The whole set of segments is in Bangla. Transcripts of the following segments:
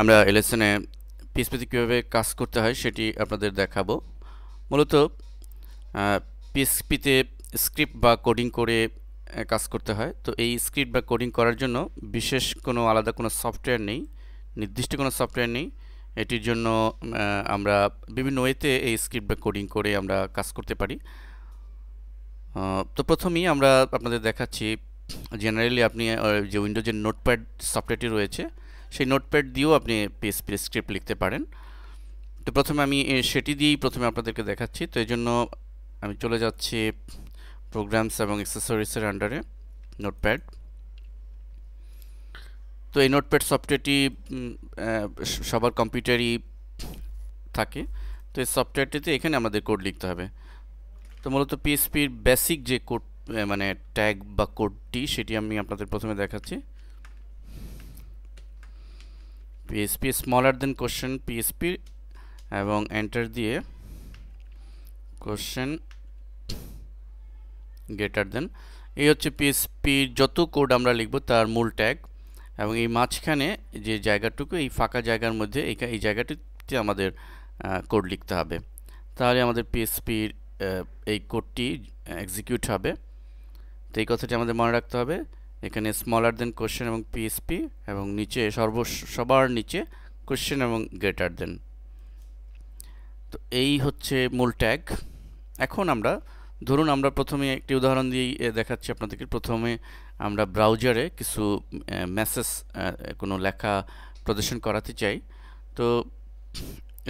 আমরা এই লেসনে পিএইচপিতে কীভাবে কাজ করতে হয় সেটি আপনাদের দেখাবো। মূলত পিএইচপিতে স্ক্রিপ্ট বা কোডিং করে কাজ করতে হয়। তো এই স্ক্রিপ্ট বা কোডিং করার জন্য বিশেষ কোনো আলাদা কোনো সফটওয়্যার নেই, নির্দিষ্ট কোনো সফটওয়্যার নেই। এটির জন্য আমরা বিভিন্ন ওয়েতে এই স্ক্রিপ্ট বা কোডিং করে আমরা কাজ করতে পারি। তো প্রথমেই আমরা আপনাদের দেখাচ্ছি জেনারেলি আপনি যে উইন্ডোজের নোটপ্যাড সফটওয়্যারটি রয়েছে সেই নোটপ্যাড দিয়েও আপনি পিএইচপি স্ক্রিপ্ট লিখতে পারেন। তো প্রথমে আমি সেটি দিয়েই প্রথমে আপনাদেরকে দেখাচ্ছি। তো এই জন্য আমি চলে যাচ্ছি প্রোগ্রামস এবং অ্যাক্সেসরিজের আন্ডারে নোটপ্যাড। তো এই নোটপ্যাড সফটওয়্যারটি সবার কম্পিউটারই থাকে। তো এই সফটওয়্যারটিতে এখানে আমাদের কোড লিখতে হবে। তো মূলত পিএইচপির বেসিক যে কোড মানে ট্যাগ বা কোডটি সেটি আমি আপনাদের প্রথমে দেখাচ্ছি। PHP smaller than question PHP এবং এন্টার দিয়ে কোশ্চেন গ্রেটার দেন, এই হচ্ছে পিএইচপির যত কোড আমরা লিখব তার মূল ট্যাগ। এবং এই মাঝখানে যে জায়গাটুকু, এই ফাঁকা জায়গার মধ্যে এই জায়গাটিতে আমাদের কোড লিখতে হবে, তাহলে আমাদের পিএইচপির এই কোডটি এক্সিকিউট হবে। তো এই কথাটি আমাদের মনে রাখতে হবে। এখানে স্মলার দেন কোশ্চেন এবং পিএইচপি এবং নিচে সবার নিচে কোশ্চেন এবং গ্রেটার দেন। তো এই হচ্ছে মূল ট্যাগ। এখন আমরা ধরুন আমরা প্রথমে একটি উদাহরণ দিয়েই দেখাচ্ছি আপনাদেরকে। প্রথমে আমরা ব্রাউজারে কিছু মেসেজ কোনো লেখা প্রদর্শন করাতে চাই। তো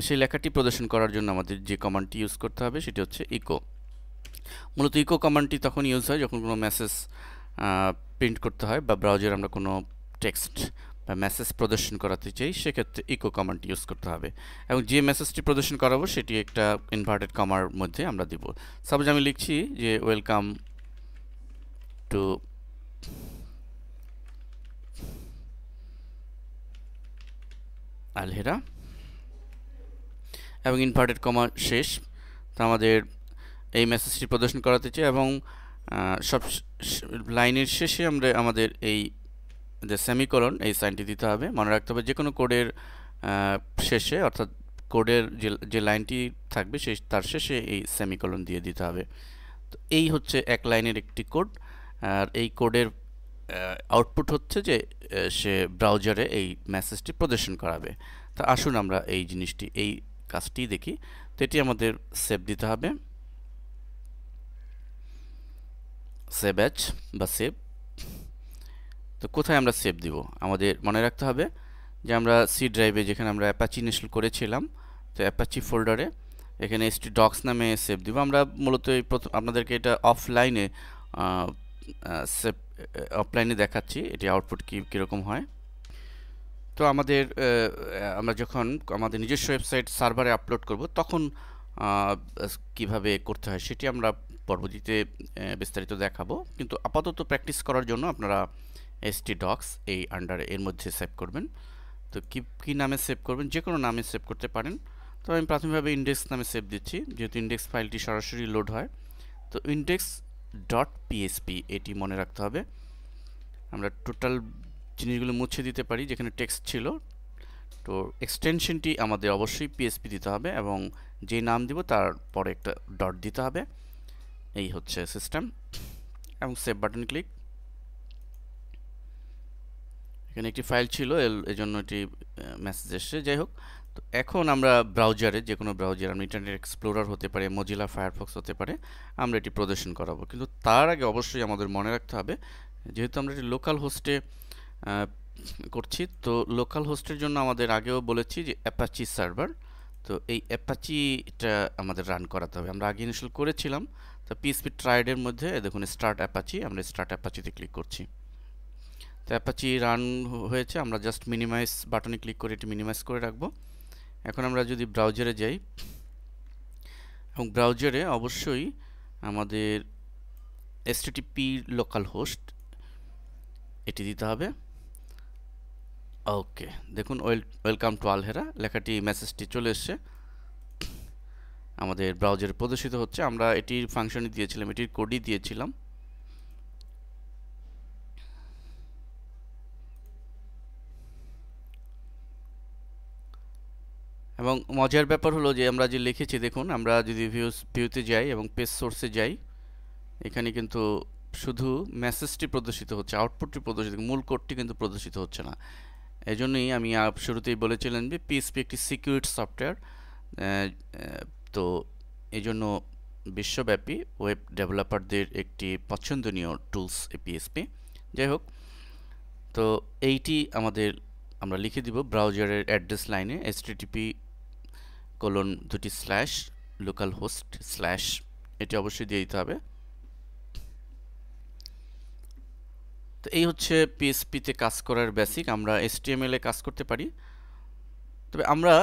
সেই লেখাটি প্রদর্শন করার জন্য আমাদের যে কমান্ডটি ইউজ করতে হবে সেটি হচ্ছে ইকো। মূলত ইকো কমান্ডটি তখন ইউজ হয় যখন কোনো মেসেজ প্রিন্ট করতে হয় বা ব্রাউজারে আমরা কোনো টেক্সট বা মেসেজ প্রদর্শন করাতে চাই, সেক্ষেত্রে ইকো কমান্ডটি ইউজ করতে হবে। এবং যে মেসেজটি প্রদর্শন করাবো সেটি একটা ইনভার্টেড কমার মধ্যে আমরা দিব। সাপোজ আমি লিখছি যে ওয়েলকাম টু আলহেরা এবং ইনভার্টেড কমা শেষ। তো আমাদের এই মেসেজটি প্রদর্শন করাতে চাই এবং সব লাইনের শেষে আমরা আমাদের এই যে সেমিকোলন এই সাইনটি দিতে হবে। মনে রাখতে হবে যে কোনো কোডের শেষে, অর্থাৎ কোডের যে লাইনটি থাকবে তার শেষে এই সেমিকোলন দিয়ে দিতে হবে। তো এই হচ্ছে এক লাইনের একটি কোড। আর এই কোডের আউটপুট হচ্ছে যে সে ব্রাউজারে এই মেসেজটি প্রদর্শন করাবে। তো আসুন আমরা এই জিনিসটি, এই কাজটি দেখি। তো এটি আমাদের সেভ দিতে হবে, সেভ অ্যাজ বা সেভ। তো কোথায় আমরা সেভ দিব আমাদের মনে রাখতে হবে যে আমরা সি ড্রাইভে যেখানে আমরা অ্যাপাচি ইনস্টল করেছিলাম, তো অ্যাপাচি ফোল্ডারে এখানে htdocs নামে সেভ দিব। আমরা মূলত এই প্রথম আপনাদেরকে এটা অফলাইনে সেভ অফলাইনে দেখাচ্ছি এটি আউটপুট কীরকম হয়। তো আমাদের আমরা যখন আমাদের নিজস্ব ওয়েবসাইট সার্ভারে আপলোড করব তখন কিভাবে করতে হয় সেটি আমরা পরবর্তীতে বিস্তারিত দেখাবো। কিন্তু আপাতত প্র্যাকটিস করার জন্য আপনারা htdocs এই আন্ডারে এর মধ্যে সেভ করবেন। তো কি নামে সেভ করবেন, যে কোনো নামে সেভ করতে পারেন। তো আমি প্রাথমিকভাবে ইন্ডেক্স নামে সেভ দিচ্ছি, যেহেতু ইন্ডেক্স ফাইলটি সরাসরি লোড হয়। তো ইন্ডেক্স ডট পিএইচপি এটি মনে রাখতে হবে। আমরা টোটাল জিনিসগুলো মুছে দিতে পারি যেখানে টেক্সট ছিল। তো এক্সটেনশনটি আমাদের অবশ্যই পিএইচপি দিতে হবে এবং যে নাম দিব তার পরে একটা ডট দিতে হবে। এই হচ্ছে সিস্টেম। এবং সেভ বাটন ক্লিক। এখানে একটি ফাইল ছিল এজন্য এটি মেসেজ এসছে। যাই হোক, তো এখন আমরা ব্রাউজারে, যে কোনো ব্রাউজার, আমরা ইন্টারনেট এক্সপ্লোরার হতে পারে, মজিলা ফায়ারফক্স হতে পারে, আমরা এটি প্রদর্শন করাবো। কিন্তু তার আগে অবশ্যই আমাদের মনে রাখতে হবে, যেহেতু আমরা এটি লোকাল হোস্টে করছি, তো লোকাল হোস্টের জন্য আমাদের আগেও বলেছি যে অ্যাপাচি সার্ভার। তো এই অ্যাপাচিটা আমাদের রান করাতে হবে। আমরা আগে ইনস্টল করেছিলাম। তো পিএইচপি ট্রাইডের মধ্যে দেখুন স্টার্ট অ্যাপাচি, আমরা স্টার্ট অ্যাপাচিতে ক্লিক করছি। তো অ্যাপাচি রান হয়েছে। আমরা জাস্ট মিনিমাইজ বাটনে ক্লিক করে এটি মিনিমাইজ করে রাখবো। এখন আমরা যদি ব্রাউজারে যাই, এবং ব্রাউজারে অবশ্যই আমাদের http লোকাল হোস্ট এটি দিতে হবে। ওকে, দেখুন ওয়েলকাম টু আলহেরা লেখাটি, মেসেজটি চলে এসছে আমাদের ব্রাউজারে প্রদর্শিত হচ্ছে। আমরা এটির ফাংশনই দিয়েছিলাম, এটির কোডই দিয়েছিলাম। এবং মজার ব্যাপার হলো যে আমরা যে লিখেছি দেখুন, আমরা যদি ভিউতে যাই এবং পেজ সোর্সে যাই, এখানে কিন্তু শুধু মেসেজটি প্রদর্শিত হচ্ছে, আউটপুটটি প্রদর্শিত, মূল কোডটি কিন্তু প্রদর্শিত হচ্ছে না। এই জন্যই আমি শুরুতেই বলেছিলাম যে পিএসপি একটি সিকিউরড সফটওয়্যার। তো এই জন্য বিশ্বব্যাপী ওয়েব ডেভেলপারদের একটি পছন্দনীয় টুলস পিএসপি। যাই হোক, তো এইটি আমরা লিখে দিব ব্রাউজারের অ্যাড্রেস লাইনে http://localhost/ এটি অবশ্যই দিয়ে দিতে হবে। তো এই হচ্ছে পিএসপিতে কাজ করার বেসিক। আমরা HTML এ কাজ করতে পারি, তবে আমরা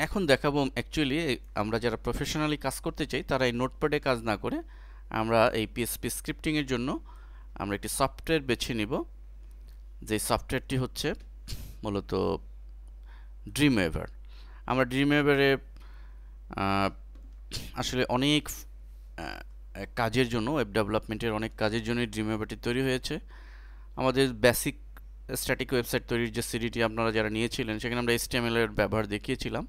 এখন দেখাবো অ্যাকচুয়ালি আমরা যারা প্রফেশনালি কাজ করতে চাই তারা এই নোটপ্যাডে কাজ না করে আমরা এই পিএসপি স্ক্রিপ্টিংয়ের জন্য আমরা একটি সফটওয়্যার বেছে নিব, যে সফটওয়্যারটি হচ্ছে মূলত ড্রিমওয়েভার। আমরা ড্রিমওয়েভারে আসলে অনেক কাজের জন্য, ওয়েব ডেভেলপমেন্টের অনেক কাজের জন্য ড্রিমওয়েভারটি তৈরি হয়েছে। আমাদের বেসিক স্ট্যাটিক ওয়েবসাইট তৈরির যে সিডিটি আপনারা যারা নিয়েছিলেন, সেখানে আমরা HTML এর ব্যবহার দেখিয়েছিলাম।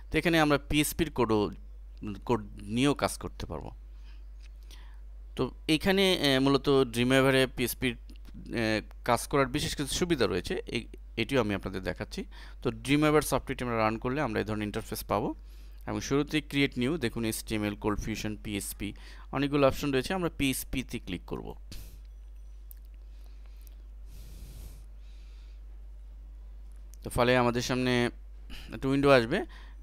তো এখানে আমরা পিএসপির কোড নিয়েও কাজ করতে পারবো। তো এইখানে মূলত ড্রিমওয়েভারে পিএসপির কাজ করার বিশেষ কিছু সুবিধা রয়েছে, এটিও আমি আপনাদের দেখাচ্ছি। তো ড্রিমওয়েভার সফটওয়্যারটি আমরা রান করলে আমরা এই ধরনের ইন্টারফেস পাবো এবং শুরুতেই ক্রিয়েট নিউ, দেখুন HTML, কোল্ড ফিউশন, পিএসপি অনেকগুলো অপশন রয়েছে। আমরা পিএসপিতে ক্লিক করব। তো ফলে আমাদের সামনে একটা উইন্ডো আসবে।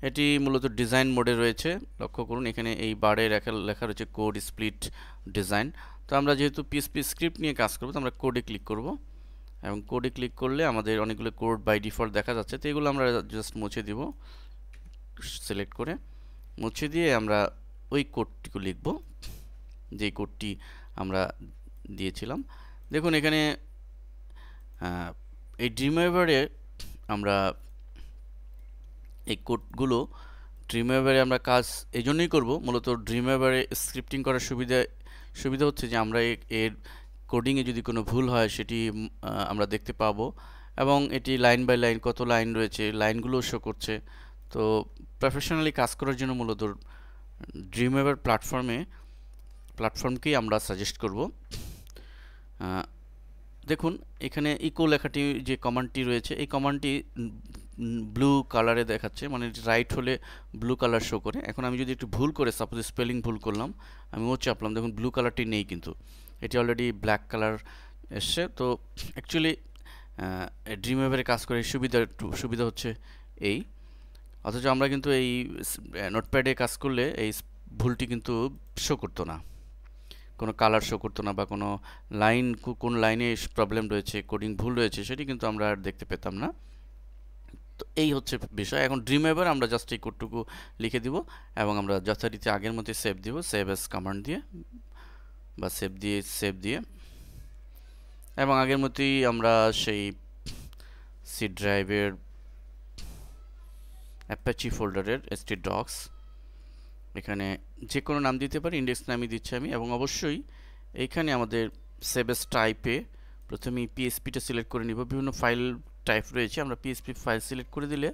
এটি মূলত ডিজাইন মোডে রয়েছে। লক্ষ্য করুন এখানে এই বারে লেখা রয়েছে কোড স্প্লিট ডিজাইন। তো আমরা যেহেতু পিএসপি স্ক্রিপ্ট নিয়ে কাজ করব, তো আমরা কোডে ক্লিক করব এবং কোডে ক্লিক করলে আমাদের অনেকগুলো কোড বাই ডিফল্ট দেখা যাচ্ছে। তো এগুলো আমরা জাস্ট মুছে দিব, সিলেক্ট করে মুছে দিয়ে আমরা ওই কোডটিকে লিখব যে কোডটি আমরা দিয়েছিলাম। দেখুন এখানে এই ড্রিমওয়েভারে আমরা এই কোডগুলো ড্রিমওয়েভারে আমরা কাজ এই জন্যই করবো, মূলত ড্রিমওয়েভারে স্ক্রিপ্টিং করার সুবিধা হচ্ছে যে আমরা এর কোডিংয়ে যদি কোনো ভুল হয় সেটি আমরা দেখতে পাবো এবং এটি লাইন বাই লাইন কত লাইন রয়েছে লাইনগুলো শো করছে। তো প্রফেশনালি কাজ করার জন্য মূলত ড্রিমওয়েভার প্ল্যাটফর্মকেই আমরা সাজেস্ট করব। দেখুন এখানে ইকো লেখাটি যে কমান্ডটি রয়েছে, এই কমান্ডটি ব্লু কালারে দেখাচ্ছে, মানে রাইট হলে ব্লু কালার শো করে। এখন আমি যদি একটু ভুল করে, সাপোজ স্পেলিং ভুল করলাম, আমি ও চাপলাম, দেখুন ব্লু কালারটি নেই, কিন্তু এটি অলরেডি ব্ল্যাক কালার এসছে। তো অ্যাকচুয়ালি ড্রিমওয়েভারে কাজ করে সুবিধা হচ্ছে এই। অথচ আমরা কিন্তু এই নোটপ্যাডে কাজ করলে এই ভুলটি কিন্তু শো করতো না, কোনো কালার শো করতো না, বা কোনো লাইন, কোন লাইনে প্রবলেম রয়েছে, কোডিং ভুল রয়েছে, সেটি কিন্তু আমরা আর দেখতে পেতাম না। তো এই হচ্ছে বিষয়। এখন ড্রিমওয়েভার আমরা জাস্ট এই কোডটুকু লিখে দিব এবং আমরা যথারীতি আগের মতো সেভ দিব, সেভ এস কমান্ড দিয়ে বা সেভ দিয়ে এবং আগের মতোই আমরা সেই সি ড্রাইভের অ্যাপাচি ফোল্ডারের htdocs এখানে যে কোনো নাম দিতে পারি, ইন্ডেক্স নামই দিচ্ছি আমি। এবং অবশ্যই এইখানে আমাদের সেভ এস টাইপে প্রথমে পিএসপিটা সিলেক্ট করে নিব। বিভিন্ন ফাইল টাইপ রয়েছে, আমরা পিএসপি ফাইল সিলেক্ট করে দিলে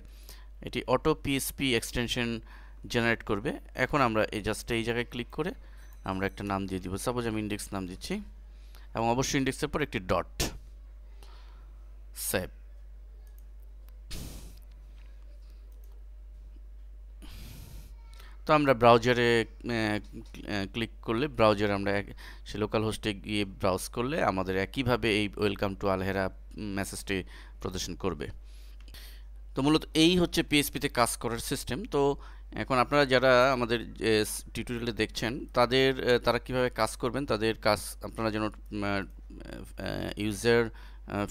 এটি অটো পিএসপি এক্সটেনশন জেনারেট করবে। এখন আমরা জাস্ট এই জায়গায় ক্লিক করে আমরা একটা নাম দিয়ে দিব, সাপোজ আমি ইন্ডেক্স নাম দিচ্ছি এবং অবশ্যই ইন্ডেক্সের পর একটি ডট, সেভ। তো আমরা ব্রাউজারে ক্লিক করলে ব্রাউজারে আমরা সে লোকাল হোস্টে গিয়ে ব্রাউজ করলে আমাদের একইভাবে এই ওয়েলকাম টু আলহেরা মেসেজটি প্রদর্শন করবে। তো মূলত এই হচ্ছে পিএসপিতে কাজ করার সিস্টেম। তো এখন আপনারা যারা আমাদের টিউটোরিয়ালে দেখছেন তারা কিভাবে কাজ করবেন, তাদের কাজ আপনারা যেন ইউজার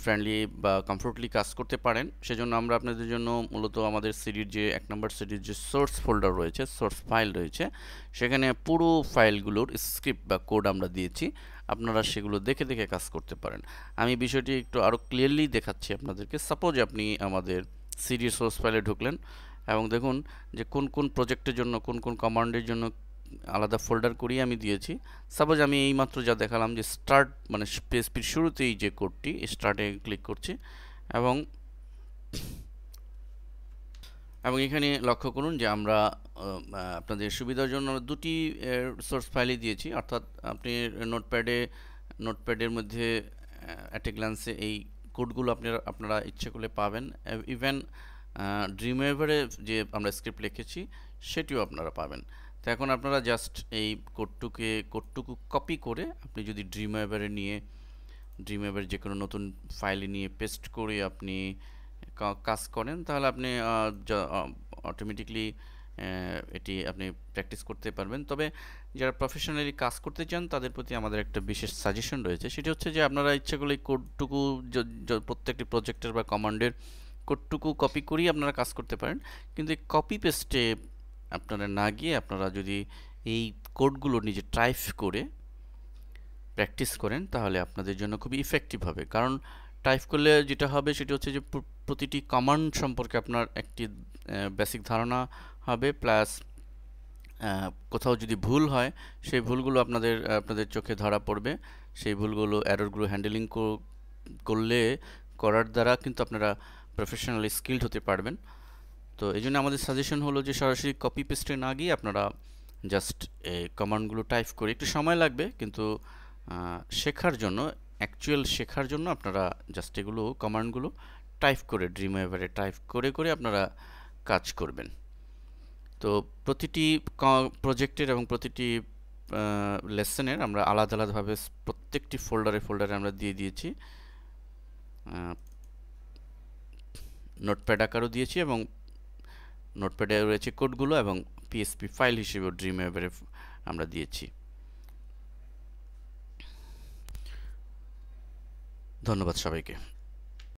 ফ্রেন্ডলি বা কমফোর্টলি কাজ করতে পারেন, সেজন্য আমরা আপনাদের জন্য মূলত আমাদের সিডির যে 1 নম্বর সিডির যে সোর্স ফোল্ডার রয়েছে, সোর্স ফাইল রয়েছে, সেখানে পুরো ফাইলগুলোর স্ক্রিপ্ট বা কোড আমরা দিয়েছি। আপনারা সেগুলো দেখে দেখে কাজ করতে পারেন। আমি বিষয়টি একটু আরও ক্লিয়ারলি দেখাচ্ছি আপনাদেরকে। সাপোজ আপনি আমাদের সিডির সোর্স ফাইলে ঢুকলেন এবং দেখুন যে কোন কোন প্রজেক্টের জন্য কোন কোন কমান্ডের জন্য আলাদা ফোল্ডার করিয়ে আমি দিয়েছি। সাপোজ আমি এইমাত্র যা দেখালাম যে স্টার্ট, মানে পিএসপির শুরুতেই যে কোডটি, স্টার্টে ক্লিক করছি এবং এখানে লক্ষ্য করুন যে আমরা আপনাদের সুবিধার জন্য দুটি সোর্স ফাইলই দিয়েছি, অর্থাৎ আপনি নোটপ্যাডের মধ্যে অ্যাট এ গ্ল্যান্সে এই কোডগুলো আপনারা ইচ্ছে করলে পাবেন। ইভেন ড্রিমওয়েভারে যে আমরা স্ক্রিপ্ট লিখেছি সেটিও আপনারা পাবেন। তো এখন আপনারা জাস্ট এই কোডটুকু কপি করে আপনি যদি ড্রিমওয়েভার যে কোনো নতুন ফাইলে নিয়ে পেস্ট করে আপনি কাজ করেন, তাহলে আপনি অটোমেটিকলি এটি আপনি প্র্যাকটিস করতে পারবেন। তবে যারা প্রফেশনালি কাজ করতে চান তাদের প্রতি আমাদের একটা বিশেষ সাজেশন রয়েছে, সেটি হচ্ছে যে আপনারা ইচ্ছা করলে কোডটুকু প্রত্যেকটি প্রজেক্টের বা কমান্ডের কোডটুকু কপি করেই আপনারা কাজ করতে পারেন, কিন্তু এই কপি পেস্টে আপনারা না গিয়ে আপনারা যদি এই কোডগুলো নিজে টাইপ করে প্র্যাকটিস করেন তাহলে আপনাদের জন্য খুবই ইফেক্টিভ হবে। কারণ টাইপ করলে যেটা হবে সেটি হচ্ছে যে প্রতিটি কমান্ড সম্পর্কে আপনার একটি বেসিক ধারণা হবে, প্লাস কোথাও যদি ভুল হয় সেই ভুলগুলো আপনাদের চোখে ধরা পড়বে। সেই ভুলগুলো এররগুলো হ্যান্ডেলিং করার দ্বারা কিন্তু আপনারা প্রফেশনালি স্কিলড হতে পারবেন। তো এই জন্য আমাদের সাজেশন হলো যে সরাসরি কপি পেস্টে না গিয়ে আপনারা জাস্ট এই কমান্ডগুলো টাইপ করে, একটু সময় লাগবে কিন্তু শেখার জন্য আপনারা জাস্ট এগুলো কমান্ডগুলো টাইপ করে ড্রিমওয়েভারে টাইপ করে আপনারা কাজ করবেন। তো প্রতিটি প্রজেক্টের এবং প্রতিটি লেসনের আমরা আলাদাভাবে প্রত্যেকটি ফোল্ডারে আমরা দিয়ে দিয়েছি, নোটপ্যাড আকারও দিয়েছি এবং নোটপ্যাডে রয়েছে কোডগুলো এবং পিএসপি ফাইল হিসেবেও ড্রিমওয়েভারে আমরা দিয়েছি। ধন্যবাদ সবাইকে।